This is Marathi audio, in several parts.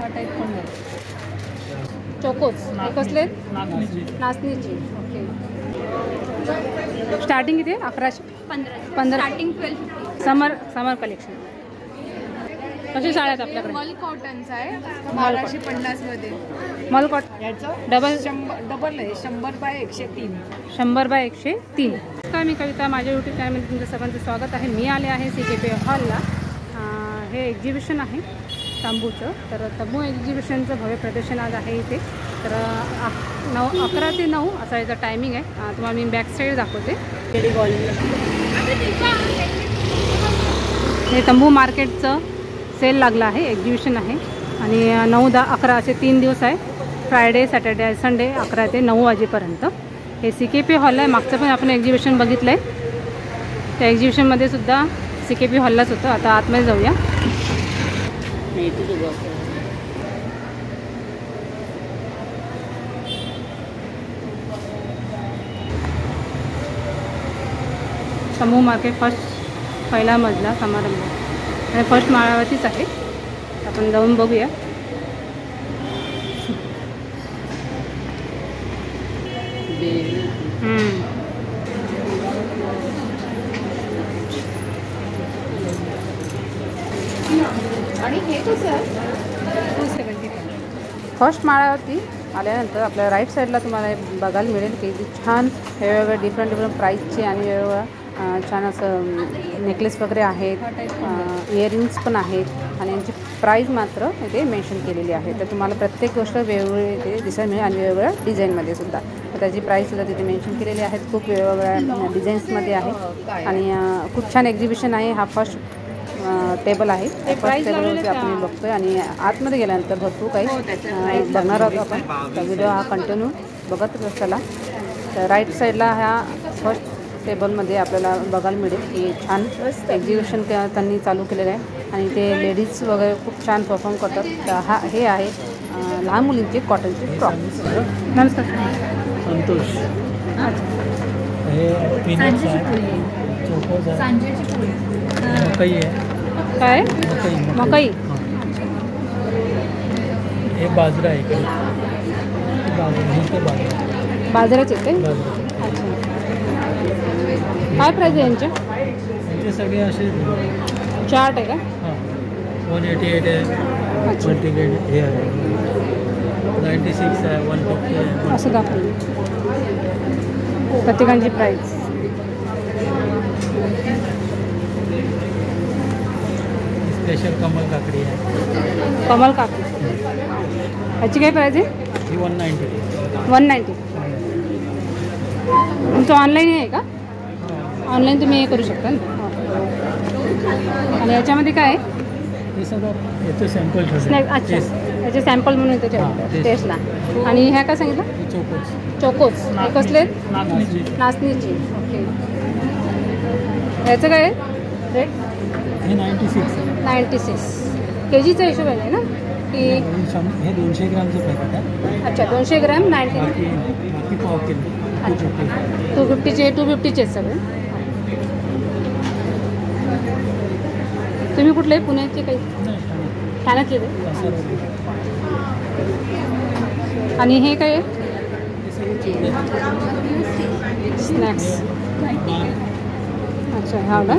हा टाईप पण आहे. चोकोच कसले? नाचणीची. ओके. स्टार्टिंग किती? 1115. स्टार्टिंग 1250. समर कलेक्शन. कशी साड्या आहेत आपल्याकडे? मल कॉटनचा आहे 1250 मध्ये. मल कॉटन याचं डबल आहे 100 बाय 103. 100 बाय 103. नमस्कार, मी कविता. माझ्या यूट्यूब चॅनलमध्ये तुमचं सर्वांचं स्वागत आहे. मी आले आहे CKP हॉलला. हे एक्झिबिशन आहे तंबूचं. तर तंबू एक्झिबिशनचं भव्य प्रदर्शन आज आहे इथे. तर 11 ते 9 असा याचा टायमिंग आहे. तुम्हाला मी बॅक साईड दाखवते. हे तंबू मार्केटचं सेल लागला आहे, एक्झिबिशन आहे. आणि 9, 10, 11 असे 3 दिवस आहे. फ्रायडे, सॅटर्डे, संडे 11 ते 9 वाजेपर्यंत. हे CKP हॉल आहे. मागचं पण आपण एक्झिबिशन बघितलं आहे. त्या एक्झिबिशनमध्ये सुद्धा CKP हॉललाच होतं. आता आतमध्ये जाऊया. तंबू मार्केट पहिला मजला समारंभ आणि फर्स्ट माळावरतीच आहे. आपण जाऊन बघूया. आणि हे कसं फर्स्ट माळावरती आल्यानंतर आपल्या राईट साईडला तुम्हाला बघायला मिळेल की छान वेगवेगळ्या डिफरंट प्राईसचे आणि वेगवेगळ्या छान असं नेकलेस वगैरे आहेत. इयरिंग्स पण आहेत आणि यांची प्राईस मात्र इथे मेन्शन केलेली आहे. तर तुम्हाला प्रत्येक गोष्ट वेगवेगळी इथे दिसायला मिळेल आणि वेगवेगळ्या डिझाईनमध्ये सुद्धा. तर त्याची प्राईससुद्धा तिथे मेन्शन केलेली आहेत. खूप वेगवेगळ्या डिझाईन्समध्ये आहे आणि खूप छान एक्झिबिशन आहे. हा फर्स्ट टेबल आहे. फर्स्ट टेबलवरती आपण बघतोय आणि आतमध्ये गेल्यानंतर भरपूर काही बघणार आहोत आपण. तर व्हिडिओ हा कंटिन्यू बघत चला. तर राईट साईडला ह्या फर्स्ट टेबलमध्ये आपल्याला बघायला मिळेल की छान एक्झिबिशन त्यांनी चालू केलेलं आहे आणि ते लेडीज वगैरे खूप छान परफॉर्म करतात. तर हे आहे लहान मुलींचे कॉटनचे फ्रॉक. नमस्कार. संतोष. मकई आहे. काय? मकई. हे बाजरा आहे. बाजाराचे ते. अच्छा. काय प्राईज आहे यांचे? यांचे सगळे असे चार्ट आहे का? हां 188 आहे. 128 हे आहे. 96 आहे. 150 आहे. असं दाखवलं प्रत्येकांची प्राईस. स्पेशल कमल काकडी आहे. कमल काकडी. ह्याची काय प्राईज आहे? ही 190. 190. तुमचं ऑनलाईन आहे का? ऑनलाईन तुम्ही हे करू शकता ना. आणि याच्यामध्ये काय आहे? हे सगळं याचं सॅम्पल स्नॅक. अच्छा, याचे सॅम्पल म्हणून त्याच्या टेस्टला. आणि ह्या काय सांगितलं? चोकोच. हे कसले? नाचणीची. ओके. याचं काय आहे रेट? हे 96. 96 KGचा हिशोब आहे ना की? हे 200 ग्रामचं पॅकेट आहे. अच्छा, 200 ग्रॅम 90. बाकी पाव किलो. 250चे 250चे सगळे. तुम्ही कुठले? पुण्याचे काही? ठाण्यातले ते. आणि हे काय आहे? स्नॅक्स. अच्छा, हा का?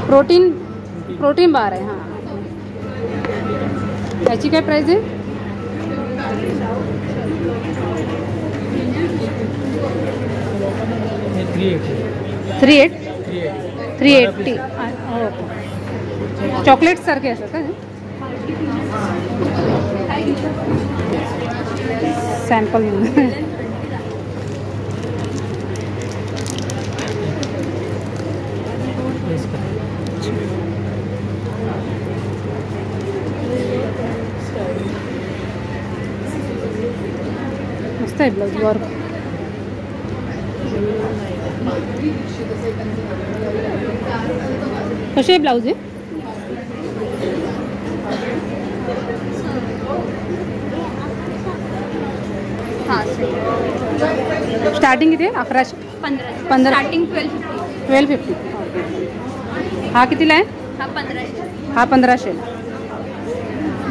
प्रोटीन बार आहे. हां, याची काय प्राईज आहे? हे 380. चॉकलेट सारखे असतात का? सॅम्पल मस्त आहे. Blouse work. कसे ब्लाउज आहे? स्टार्टिंग किती आहे? 1100. 15. स्टार्टिंग 1250. 1250. हा कितीला आहे? हा 1500. हा 1500.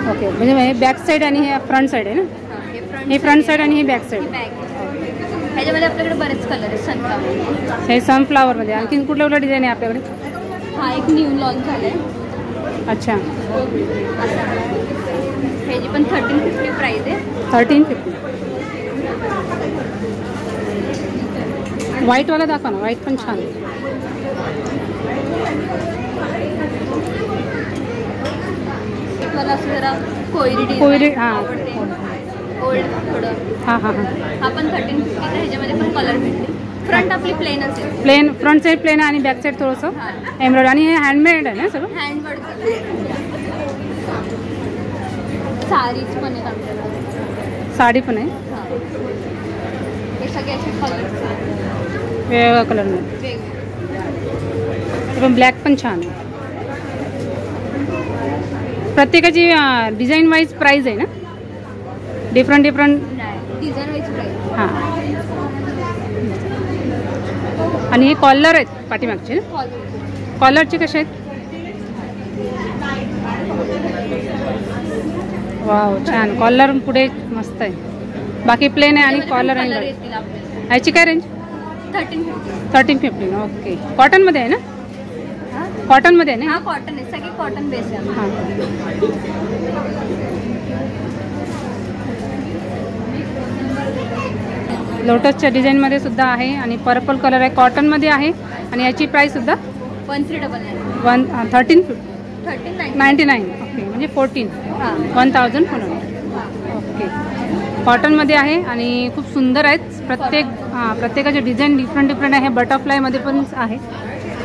ओके, म्हणजे हे बॅक साईड आणि हे फ्रंट साईड आहे ना? हे फ्रंट साईड आणि हे बॅक साईड. ह्याच्यामध्ये आपल्याकडे बरेच कलर आहेत सनफ्लावर. हे सनफ्लावरमध्ये आणखीन कुठल्या कुठल्या डिझाईन आहे आपल्याकडे? हा एक न्यू लॉन्च झाला आहे. अच्छा, ह्याची पण 1350 प्राईस आहे. 1350. व्हाईटवाला दाखवा ना, व्हाईट पण छान आहे. मला असं जरा कोयरी कोयरी, हां ओल्ड थोडं. हां हां हां. हा पण 1350 आहे. ह्याच्यामध्ये पण कलर भेटते. फ्रंट आपली प्लेन असेल. प्लेन, फ्रंट साईड प्लेन आणि बॅक साईड थोडंसं एम्ब्रॉयडरी. आणि हे हँडमेड आहे ना सगळं? हँडवर्क साडीज पण आहेत आपल्याकडे. साडी पण आहे हे सगळे असे कलर वेगवेगळ्या कलरमध्ये. वेगवेगळे. पण ब्लॅक पण छान आहे. प्रत्येकाची डिझाईन वाईज प्राईज आहे ना? डिफरंट नाही, डिझाईन वाईज प्राईस. हां. आणि हे कॉलर आहेत पाठीमागचे ना? कॉलरचे कसे आहेत? वाव, छान. कॉलर पुढे मस्त आहे. बाकी प्लेन आहे आणि कॉलर आहे. येतील आपल्याला. ह्याची काय रेंज? 1350. 1350. ओके. कॉटनमध्ये आहे ना? कॉटनमध्ये आहे ना? हा कॉटन आहे. सगळे कॉटन बेस आहे. हां. लोटसच्या डिझाईनमध्ये सुद्धा आहे आणि पर्पल कलर आहे. कॉटनमध्ये आहे आणि याची प्राईस सुद्धा 1399. 1399. ओके, म्हणजे 1400. ओके. कॉटनमध्ये आहे आणि खूप सुंदर आहेत. प्रत्येकाचे डिझाईन डिफरंट आहे. बटरफ्लायमध्ये पण आहे.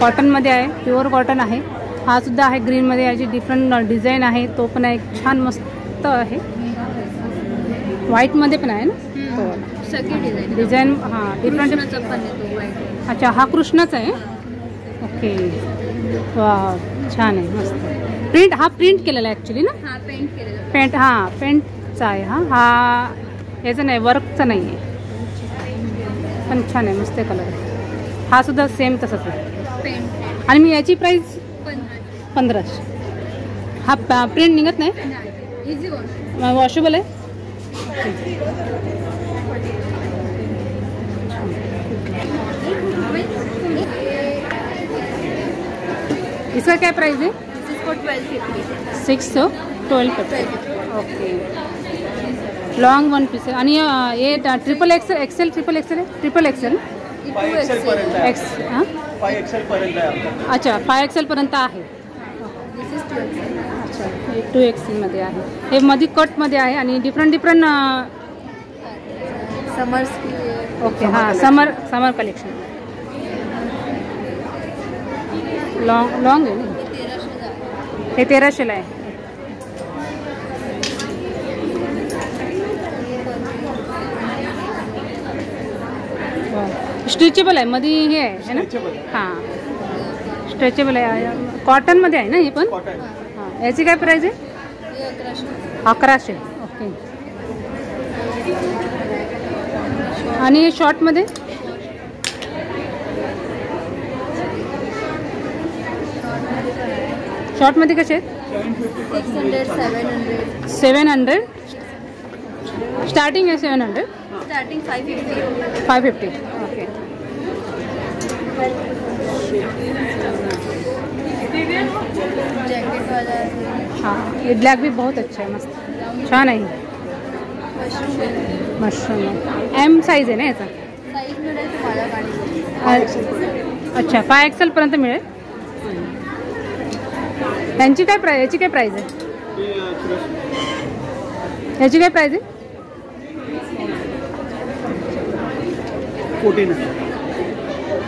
कॉटनमध्ये आहे, प्युअर कॉटन आहे. हा सुद्धा आहे ग्रीनमध्ये. याची डिफरंट डिझाईन आहे. तो पण एक छान मस्त आहे. व्हाईटमध्ये पण आहे ना? हो, सगळे डिझाईन. हां, डिफरंट. अच्छा, हा कृष्णाच आहे. ओके. वा, छान आहे, मस्त. प्रिंट, हा प्रिंट केलेला आहे ॲक्च्युली ना? हा पेंट केलेला. पेंट, हां पेंटचा आहे. हा याचं नाही, वर्कचं नाही आहे. पण छान आहे, मस्त कलर आहे. हा सुद्धा सेम तसंच आहे. पेंट. आणि मी याची प्राईस 1500. हा प्रिंट निघत नाही? Easy wash. वॉशेबल आहे. इसका क्या प्राइस है? 1250. 6 to 1250. Okay. Long one piece है. आणि ये ट्रिपल एक्सेल, ट्रिपल एक्सेल आहे? Triple XL. 5XL पर्यंत आहे. हां, 5XL पर्यंत आहे. अच्छा, 5XL पर्यंत आहे. अच्छा, 2XL मध्ये आहे. हे मध्ये कटमध्ये आहे आणि डिफरंट समर्स. ओके. हां, समर कलेक्शन. लॉन्ग आहे ना? हे 1300ला आहे. स्ट्रेचेबल आहे. मध्ये हे आहे ना? हां, स्ट्रेचेबल आहे. कॉटनमध्ये आहे ना हे पण? हां. याची काय प्राईस आहे? 1100. ओके. आणि शॉर्टमध्ये? शॉर्टमध्ये कसे आहेत? 600, 700. 700. स्टार्टिंग आहे 700. स्टार्टिंग 550. 550. ओके. जैकेट वाला. हाँ, ये ब्लैक भी बहुत अच्छा है, मस्त छान आहे. मशरूम एम साईज आहे ना याचा? साईज मिळेल तुम्हाला गाडी. अच्छा, 5XL पर्यंत मिळेल. यांची काय प्राईस? याची काय प्राईस आहे? याची काय प्राईस आहे? 14.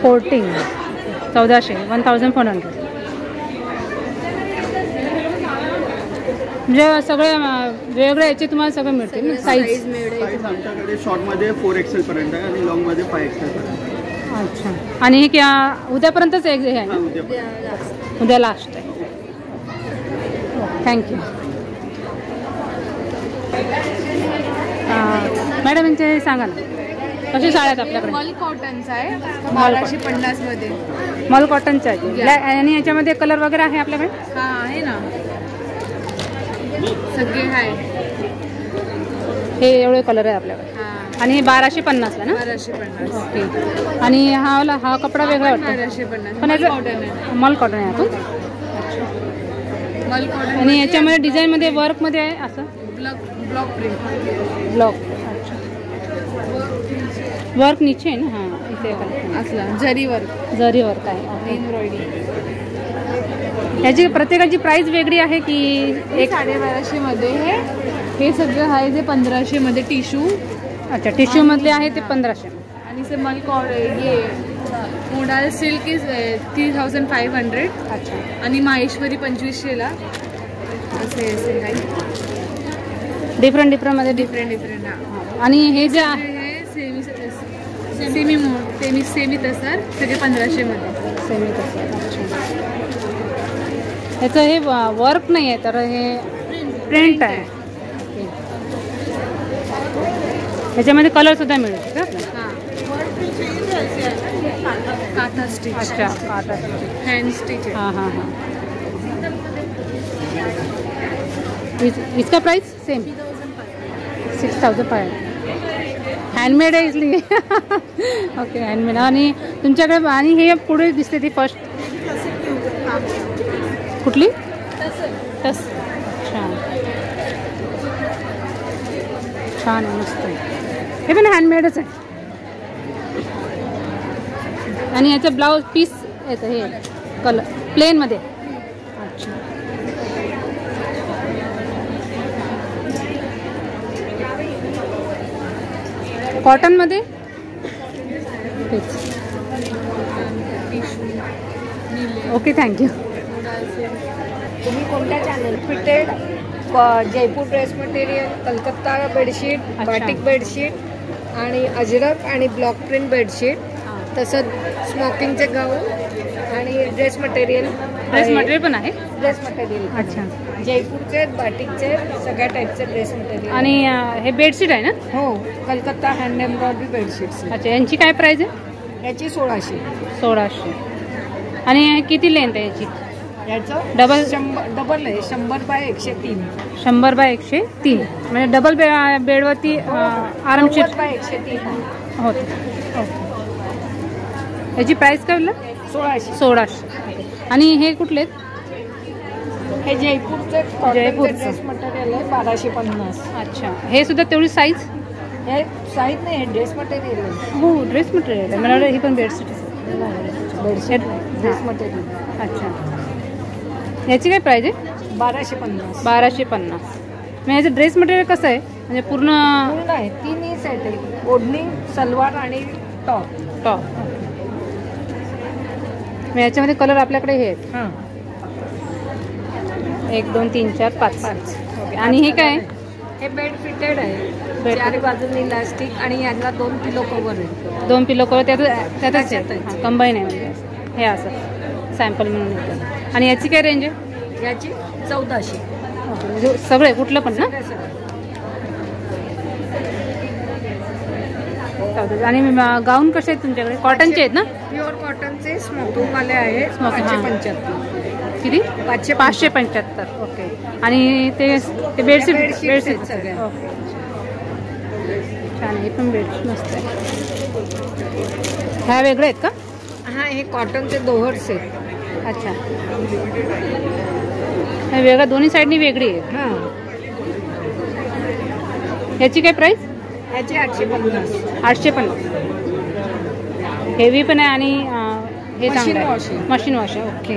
1400. 1400. म्हणजे सगळे वेगवेगळे याचे तुम्हाला सगळं मिळतील. साईज मिळेल. साईज आमच्याकडे शॉर्टमध्ये 4XL पर्यंत आहे आणि लॉंगमध्ये 5XL पर्यंत. अच्छा. आणि हे क्या उद्यापर्यंतच हे आहे ना? उद्या लास्ट आहे. थँक्यू. मॅडम यांचे सांगा ना, कशी साड्या आहेत आपल्याकडे? मॉल कॉटनचा आहे 1250 मध्ये. मॉल कॉटनचा आहे. आणि याच्यामध्ये कलर वगैरे आहे आपल्याकडे? हा आहे ना. सगळे आहे. हे एवढे कलर आहे आपल्याकडे. हा आणि हे 1250 ला ना? 1250. ओके. आणि हा कपडा वेगळा वाटतो. 1250. पण मल याचं कॉटन आहे. मल कॉटन आहे आपण. मल कॉटन आणि याच्यामध्ये डिझाईनमध्ये वर्कमध्ये आहे असं ब्लॉक प्रिंट. ब्लॉक. अच्छा. वर्क नीचे आहे ना? हां इथे असला जरी वर्क, जरी वर्क आहे. एम्ब्रॉयडरी. याची प्रत्येकाची प्राइस वेगळी आहे की एक 1250 मध्ये हे सगळं आहे जे 1500 मध्ये टिश्यू. अच्छा, टिश्यूमधले आहे ते 1500. आणि से मल ये मोडाल सिल्क इज 3500. अच्छा. आणि माहेश्वरी 2500 ला. असे आहे डिफरंट मध्ये डिफरंट. आणि हे जे आहे सेमी तसर सगळे 1500 मध्ये. सेमी तसं. अच्छा. ह्याचं हे वर्क नाही आहे तर हे प्रिंट आहे. ह्याच्यामध्ये कलर सुद्धा मिळू शकतो आपल्याला. काथा स्टिच. अच्छा, काटा. Hand stitch. हाँ हाँ हाँ. इसका प्राइस सेम 6500. हँडमेड आहे इसलिए. Okay, handmade. आणि तुमच्याकडे आणि हे पुढे दिसते ती फर्स्ट कुठली? टस. अच्छा, छान आहे, मस्त आहे. हे पण हँडमेडच आहे. आणि याचं ब्लाऊज पीस येतं हे कलर प्लेनमध्ये. अच्छा. कॉटनमध्ये ओके, थँक्यू. तुम्ही कोणत्या channel? Fitted Jaipur dress material, Calcutta bedsheet, batik bedsheet आणि अजरक आणि ब्लॉक प्रिंट बेडशीट, तसंच स्मोकिंगचे गाऊन आणि ड्रेस मटेरियल. पण आहे. Dress material. अच्छा. जयपूरचे, बाटिकचे, सगळ्या टाईपचे ड्रेस मटेरियल. आणि हे बेडशीट आहे ना? हो, कलकत्ता हँड एम्ब्रॉयडरी बेडशीट्स. अच्छा, यांची काय प्राइस आहे? याची 1600. 1600. आणि किती लेंथ आहे याची? याचं डबल डबल आहे, 100 बाय 103. 100 बाय 103. म्हणजे डबल बेडवरती आरामशीर 90 बाय 103 होते. याची प्राइस काय बोलला? 1600. 1600. आणि हे कुठले आहेत? हे जयपूरचं ड्रेस मटेरियल आहे, 1250. अच्छा, हे सुद्धा तेवढी साईज? हे साईज नाही, हे ड्रेस मटेरियल आहे. हो, ड्रेस मटेरियल आहे. मला वाटतं ही पण बेडशीट बेडशीट ड्रेस मटेरियल. अच्छा. याची काय प्राइस आहे? 1250. 1250. मग याचं ड्रेस मटेरियल कसं आहे? म्हणजे पूर्ण आहे, 3 सेट आहे. ओढणी, सलवार आणि टॉप. मग याच्यामध्ये कलर आपल्याकडे हे आहेत. हां, 1 2 3 4 5. ओके. आणि हे काय? हे बेड फिटेड आहे, चारी बाजूंनी इलास्टिक आणि याला 2 पिलो कवर आहे. 2 पिलो कवर त्यातच कंबाईन आहे. म्हणजे हे असं सॅम्पल म्हणून येतं. आणि याची काय रेंज आहे? याची 1400. म्हणजे सगळे कुठलं पण ना? आणि गाऊन कसे आहेत तुमच्याकडे? कॉटनचे आहेत ना? प्युअर कॉटनचे स्मोकिंगवाले आहे. स्मोकिंग. 575. किती? 575. ओके. आणि ते बेडशीट सगळे. ओके, छान. हे पण बेडशीट मस्त आहे. ह्या वेगळे आहेत का? हां, हे कॉटनचे दोहर्स आहेत. अच्छा, हे वेगळं दोन्ही साईडनी वेगळी आहे. हां, याची काय प्राइस? याची 850. 850. हेवी पण आहे आणि हे मशीन चांगलं वॉश आहे. आहे. मशीन वॉश आहे. ओके.